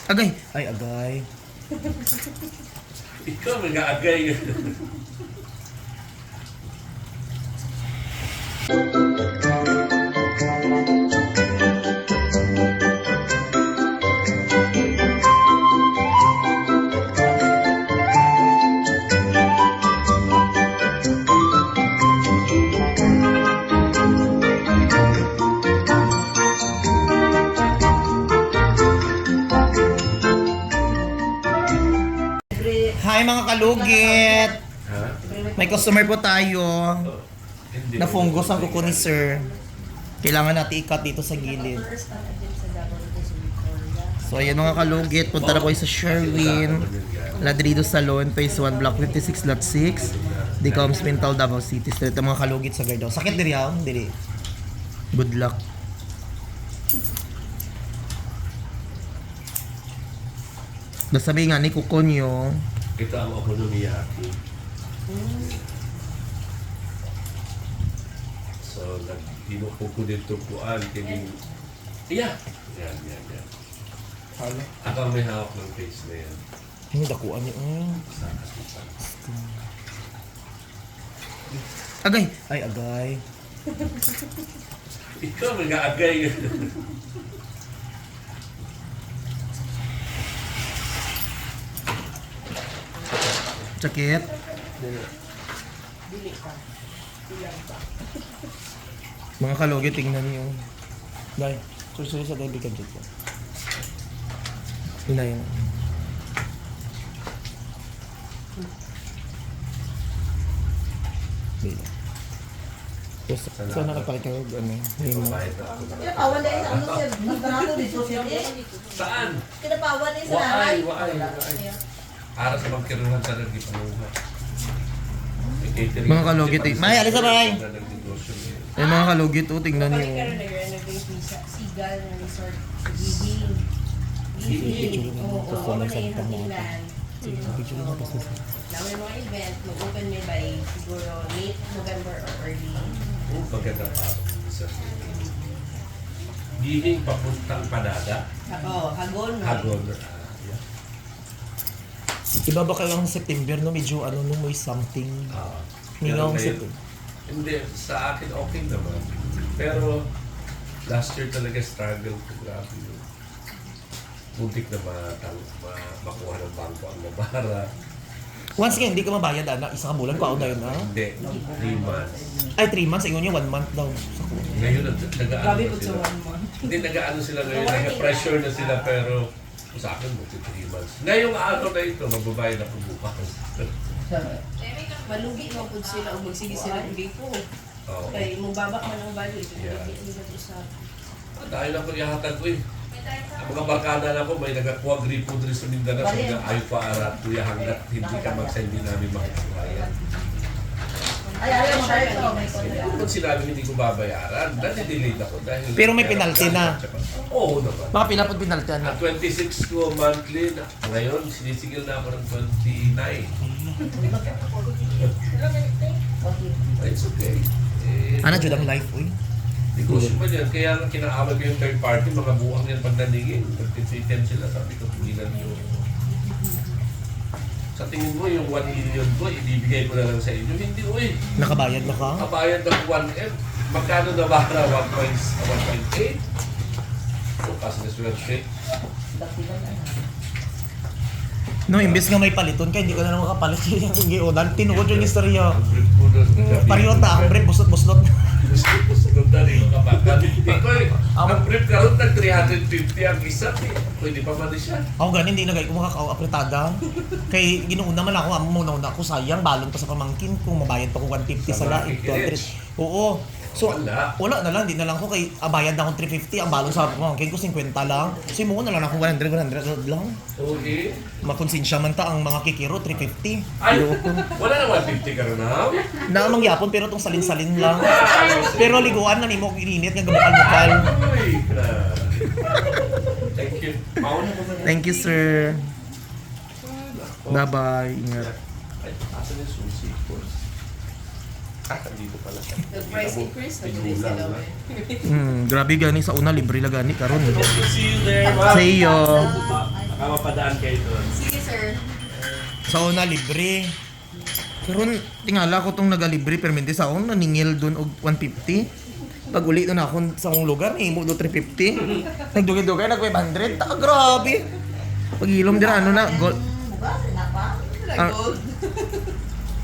Agay! Ay, agay. Ikaw mag-aagay. Hi mga kalugit! Ha? May customer po tayo Hindi. na fungus ang kuko ni sir. Kailangan natin ikat dito sa gilid. So ayan mga kalugit, punta na po kayo sa Sherwin Ladrido Salon, Phase 1, Block 56, Lot 6 Decoms Mental, Davao City Street. Ang mga kalugit sa Gardaw. Sakit diri ha? Diri. Good luck. Nasabi nga ni kuko nyo, Ito ang okonomiyaki. So, nag-inupo ko dito kuan. Kini... Yeah! Yan. Ako ang may hawak ng face na yan. hindi dakuan niyo. Sa kasipan. Agay! Ay, agay. Ikaw mag-aagay. Sakit. Mga kalogi, tingnan niyo. Dahil, susunod sa Debbie Kadjit ko. Yun na yun. Bila. Tapos, saan nakapakita ko, ano, limo. Bayad na ako. Kinapawan na yun, ano siya, nagdarato dito siya eh. Saan? Kinapawan na yun sa nahay. Waay. Para sa magkiruhan sa nag-ipanuha. Mga kalugit, May, alis na bay! Ay, mga kalugit, tingnan niyo. Sigal na resort sa Gibing. Gibing. Oo, na yun ang tingnan. Picture na pa sa Na may mga event, mag-open may by siguro late November or early. Maganda pa ako. Gihing papuntang Padada. Oo, Hagon. Hagon. Iba ba kayo ang September, no? Medyo, ano, no, may something. Ningaw ang September. Hindi, sa akin okay naman. Pero last year talaga struggle ko. Grabe yun. Muntik na makuha ng bangko ang nabara. Once nga, hindi ka mabayad, ana. Isang bulan ko, na yun, ha? Hindi, 3 months. Ay, 3 months. Ingon niya, 1 month daw. Sa kuha. Ngayon, nag-aano Grabe na po sa sila. 1 month. Hindi, nag-aano sila ngayon. Nag-pressure na sila, pero sa akin, buti 3 months. Ngayong araw na ito, magbabayad ako bukas. Malugi mo po sila o magsige sila hindi po. Oo. Kaya mababa man ang value. Yeah. Hindi na po sa... Dahil ako ihatag ko eh. Ang mga barkada na ko, may nag-quadripo dito sa Mindanao. Sabi nga, ayaw pa arat, kuya, hanggat hindi ka magsa, hindi namin makikaya. Ay, ayaw mo tayo ito. May kontra. Kung sinabi hindi ko babayaran, nadi-delete ako dahil... Pero may penalty na. Oo naman. Mga pinapod pinalty, At ana. 26 ko monthly, ngayon sinisigil na ako ng 29. It's okay. Ana, jud ang life, uy. Negosyo pa yan. Kaya nga kinaawag ko yung third party, mga buwang yan pagdaningin. Nag-310 sila, sabi ko, tulinan nyo. Sa tingin mo, yung 1 million ko, ibibigay ko na lang sa inyo. Hindi, uy. Nakabayad na ka? Kabayad ng 1M. Magkano na ba na 1.8? So, kasi na swerte. No, imbes nga may paliton ka, hindi ka na lang makapalit yung giunan. Tinuod yung istorya. Ang brief ko na. Pariyo ta, ang bread, busot-busot. Gusto na rin yung kabakan. Ang brief ka rin, nag 350 ang isa. Pwede pa ba na siya? Ako ganin, hindi na kayo kumakakaw-apretada. Kay ginuuna man ako, muna ako, sayang, balon pa sa pamangkin kung mabayad pa ko 150 sa laing. Oo. So, wala na lang, di na lang ako kay bayad na akong 350, ang balon sa pamangkin ko 50 lang. So, mo na lang akong 100 lang. Okay. Makonsensya man ta ang mga kikiro, 350. Ay, Loko. wala na 150 ka rin na. Na mangyapon pero tong salin-salin lang. Pero liguan na nimo ininit nga gabukal-bukal. Uy, thank you. Mauna ko na. Thank you, sir. Bye-bye. Ingat. Ay, asan yung susi, of course. Dito pala. The-price increase na tuloy Bigulang sila. na. Grabe gani sa una, libre la gani karon. See you there, ma'am. See you. Baka mapadaan kayo doon. Sige, sir. Sa una, libre. Karon tingala ko tong nagalibre permente sa una, naningil dun og 150. Pag uli doon ako sa akong lugar, himo do 350. Nagdugay-dugay, nag 500. Grabe. Pag ilom dira, ano na, gold. Bukas, na pa? Ah.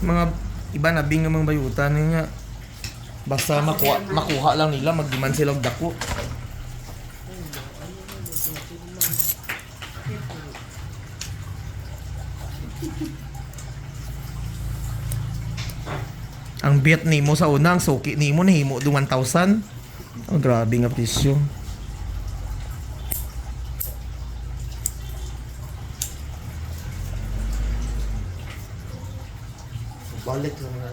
Mga iba na bing mga bayutan niya. Basta makuha lang nila, magdiman sila og dako. Ang bet nimo sa una, ang suki nimo nahimo do 1,000. Oh, grabe nga presyo. Balik lang na.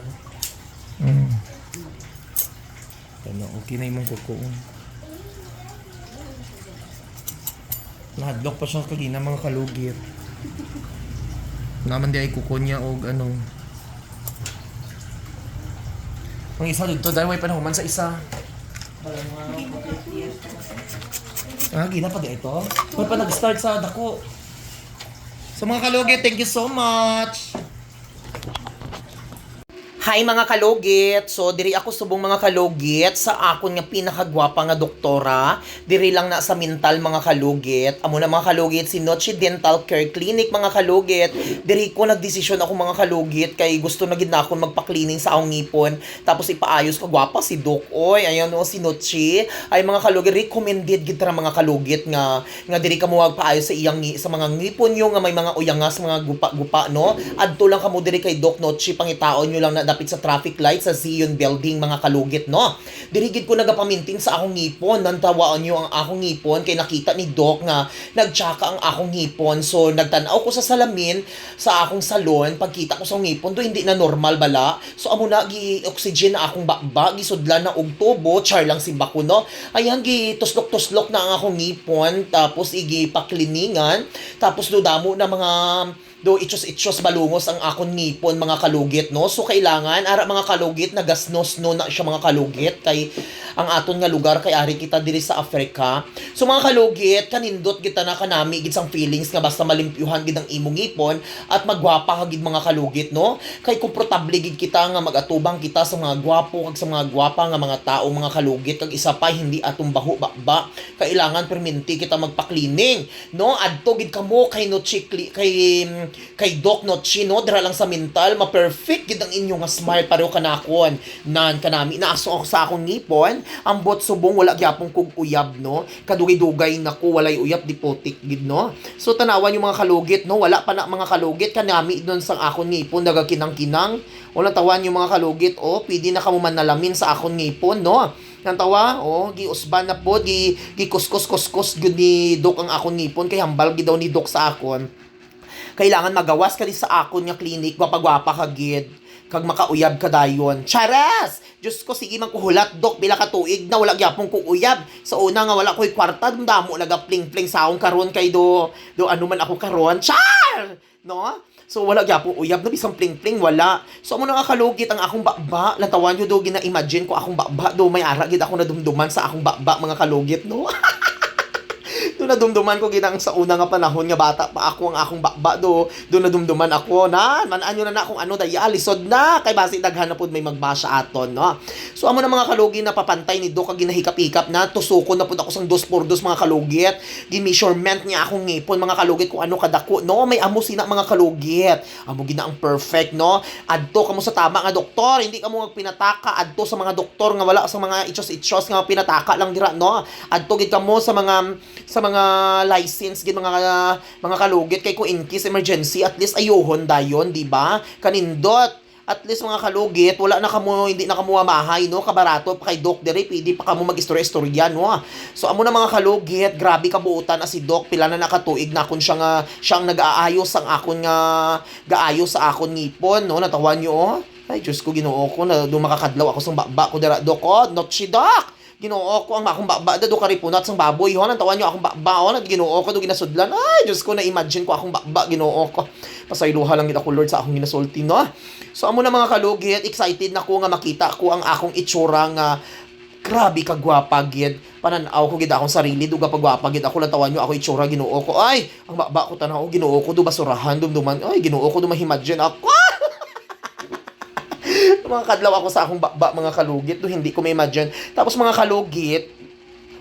Ano, okay na imong kuko. Nahadlok pa siya kagina mga kalugit. Naman di ay kuko niya og ano. Ang isa dito dahil may panahuman sa isa. Gina pa di ito. May pa nag-start sa dako. So mga kalugit, thank you so much. Hi mga kalugit! So, diri ako subong mga kalugit sa akon nga pinakagwapa nga doktora. Diri lang na sa mental mga kalugit. Amo na mga kalugit, si Noche Dental Care Clinic mga kalugit. Diri ko nagdesisyon ako mga kalugit kay gusto na gid na akong magpa-cleaning sa akong ngipon. Tapos ipaayos ka gwapa si Doc. Oy, ayan o si Noche. Ay mga kalugit, recommended gid ra mga kalugit nga diri ka mo magpaayos sa iyang sa mga ngipon yo nga may mga uyangas, mga gupa-gupa no. Adto lang kamo diri kay Doc Noche, pangitaon nyo lang na dapit sa traffic light sa Zion Building mga kalugit no. Dirigid ko nagapaminting sa akong ngipon, nantawaan nyo ang akong ngipon kay nakita ni Doc nga nagtsaka ang akong ngipon. So nagtanaw ko sa salamin sa akong salon, pagkita ko sa ngipon do hindi na normal bala. So amo na gi-oxygen na akong bakba, gisudlan na og tubo, char lang si bako no. Ayan gi-tuslok-tuslok na ang akong ngipon, tapos igi-pakliningan, tapos do damo na mga do itsos balungos ang akon ngipon mga kalugit no. So kailangan ara mga kalugit nagasnos no na siya mga kalugit kay ang aton nga lugar kay ari kita diri sa Africa. So mga kalugit, kanindot kita na kanami gid sang feelings nga basta malimpyuhan gid ang imong ngipon at magwapa ka gid mga kalugit no. Kay komportable gid kita nga magatubang kita sa mga gwapo kag sa mga gwapa nga mga tao mga kalugit, kag isa pa hindi atong baho bakba. Kailangan perminti kita magpa-cleaning no. Adto gid kamo kay Noche kay Doc Noche no, dira lang sa mental, ma-perfect gid ang inyo nga smile pareho kanakon. Nan kanami naaso ako sa akong ngipon, ambot subong wala gyapon kog uyab no. Kadugay-dugay nako walay uyab di putik gid no. So tanawan yung mga kalugit no, wala pa na mga kalugit kanami doon sa akong ngipon nagakinang-kinang. Wala tawan yung mga kalugit oh, pwede na kamo manalamin sa akong ngipon no. Nang tawa, giusban na po, gikuskus-kuskus gud ni Doc ang akong ngipon kay hambal gid daw ni Doc sa akon. Kailangan magawas ka din sa akon nga clinic, gwapa-gwapa ka gid, kag makauyab ka dayon. Charas! Diyos ko, sige man kuhulat, Doc, bila ka tuig na wala gyapon kong uyab. Sa una nga wala ko'y kwarta, damo nagapling-pling saong karon kay do ano man ako karon. Char! No? So wala gyapon uyab no, bisang pling-pling wala. So amo na nga kalugit ang akong bakba. Natawan nyo do gina-imagine ko akong bakba do may ara gid ako nadumduman sa akong bakba mga kalugit no. Doon nadumduman ko ginang sa una nga panahon nga bata pa ako ang akong bakba do. Doon nadumduman ako na mananyo na akong ano daya lisod na kay basi daghan na pud may magbasa aton no. So amo na mga kalugit na papantay ni Doc kag ginahikap-hikap na tusukon na pud ako sang 2x2 mga kalugit. Gi-measurement niya akong ngipon mga kalugit kung ano kadako no. May amo sina mga kalugit. Amo gina ang perfect no. Adto kamo sa tama nga doktor, hindi kamo magpinataka adto sa mga doktor nga wala sa mga itsos-itsos nga pinataka lang dira no. Adto gid kamo sa mga license gid mga kalugit kay kung in case emergency at least ayohon dayon di ba kanindot at least mga kalugit wala na kamo hindi na kamo mahay no kabarato pa kay Doc diri pwede pa kamo mag-istorya-istorya no. So amo na mga kalugit, grabe kabuutan as si Doc pila na nakatuig na kun siyang nag-aayos ang akon nga gaayos sa akon ngipon no. Natawan niyo ay Diyos ko Ginoo ko na makakadlaw ako sa bakba ko dira Doc Noche Doc. Ginoo ko ang akong baba do karipunat sang baboy ho nang tawan nyo akong baba ho nang Ginoo ko do ginasudlan. Ay Diyos ko na imagine ko akong baba Ginoo ko. Pasayloha lang gid ako Lord sa akong ginasulti no. So amo na mga kalugit, excited na ko nga makita ko ang akong itsura nga grabe kagwapa gid. Pananaw ko gid akong sarili duga pagwapa gid ako lang tawan nyo ako itsura Ginoo ko. Ay ang baba ko tanaw Ginoo ko do basurahan dumduman. Ay Ginoo ko do mahimagine ako. Mga kadlaw ako sa akong baba mga kalugit do hindi ko ma-imagine. Tapos mga kalugit,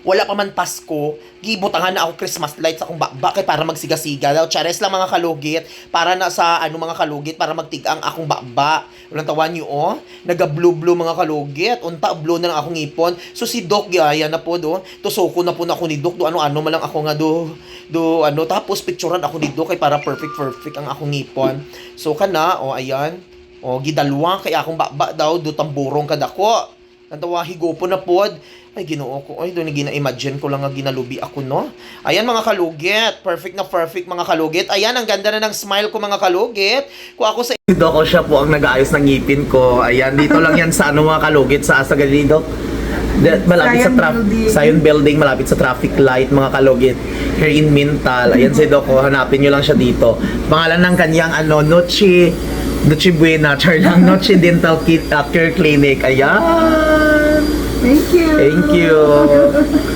wala pa man Pasko, gibutangan na ako Christmas lights sa akong baba kay para magsiga-siga daw. Chares lang mga kalugit para na sa ano mga kalugit para magtigang akong baba. Walang tawan niyo oh, naga-blue mga kalugit. Unta blue na lang akong ngipon. So si Doc gaya na po do. Tusoko na po na ako ni Doc do ano-ano man lang ako nga do ano tapos picturean ako ni Doc kay para perfect ang akong ngipon. So kana oh ayan. O, gidalwa kay akong baba daw, do tamburong kadako. Nantawa, higopo na pod. Ay, Ginoo ko. Ay, doon gina-imagine ko lang nga ginalubi ako, no? Ayan, mga kalugit. Perfect na perfect, mga kalugit. Ayan, ang ganda na ng smile ko, mga kalugit. Kung ako sa Dok, ko siya po ang nag-aayos ng ngipin ko. Ayan, dito lang yan sa ano, mga kalugit, sa Asagali, Dok. Malapit sa Zion Building, malapit sa traffic light, mga kalugit. Here in Mintal. Ayan si Dok, hanapin nyo lang siya dito. Pangalan ng kanyang, ano, Noche Buena, Charlang Noche Dental Care Clinic. Ayan. Thank you. Thank you.